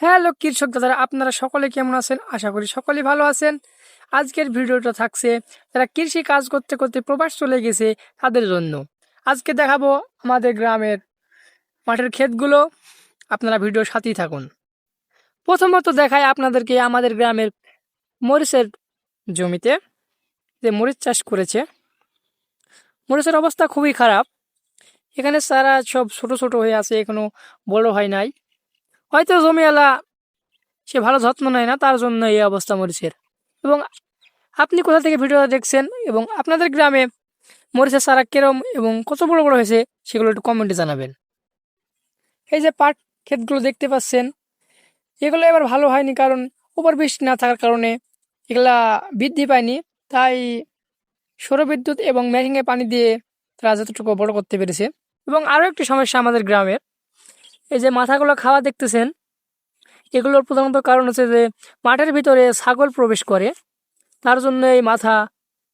Hello কৃষক দাদারা, আপনারা সকলে কেমন আছেন? আশা করি সকলেই ভালো আছেন। আজকের ভিডিওটা থাকছে যারা কৃষি কাজ করতে করতে প্রবাস চলে গেছে তাদের জন্য। আজকে দেখাবো আমাদের গ্রামের মাঠের ক্ষেতগুলো। আপনারা ভিডিওর সাথেই থাকুন। প্রথমত দেখায় আপনাদেরকে আমাদের গ্রামের মরিচের জমিতে যে মরিচ চাষ করেছে। মরিচের অবস্থা খুবই খারাপ। এখানে চারা সব ছোট ছোট হয়ে আছে, এখনো বড় হয় নাই। হয়তো জমিওয়ালা সে ভালো যত্ন নেয় না, তার জন্য এই অবস্থা মরিচের। এবং আপনি কোথা থেকে ভিডিওটা দেখছেন এবং আপনাদের গ্রামে মরিচের চারা কিরম এবং কত বড় বড় হয়েছে সেগুলো একটু কমেন্টে জানাবেন। এই যে পাট ক্ষেতগুলো দেখতে পাচ্ছেন, এগুলো এবার ভালো হয়নি, কারণ উপর বৃষ্টি না থাকার কারণে এগুলা বৃদ্ধি পায়নি। তাই সৌরবিদ্যুৎ এবং মেশিনে পানি দিয়ে তারা যতটুকু বড় করতে পেরেছে। এবং আরও একটি সমস্যা আমাদের গ্রামের, এই যে মাথাগুলো খাওয়া দেখতেছেন, এগুলোর প্রধানত কারণ হচ্ছে যে মাঠের ভিতরে ছাগল প্রবেশ করে, তার জন্য এই মাথা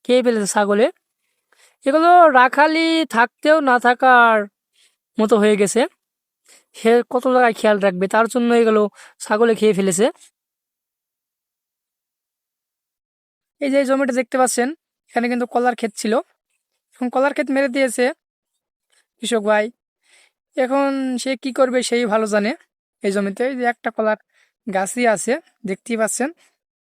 খেয়ে ফেলেছে ছাগলে। এগুলো রাখালি থাকতেও না থাকার মতো হয়ে গেছে। সে কত জায়গায় খেয়াল রাখবে, তার জন্য এগুলো ছাগলে খেয়ে ফেলেছে। এই যে এই জমিটা দেখতে পাচ্ছেন, এখানে কিন্তু কলার ক্ষেত ছিল, এখন কলার ক্ষেত মেরে দিয়েছে কৃষক ভাই। এখন সে কি করবে সেই ভালো জানে। এই জমিতে এই যে একটা কলার গাছই আছে, দেখতেই পাচ্ছেন।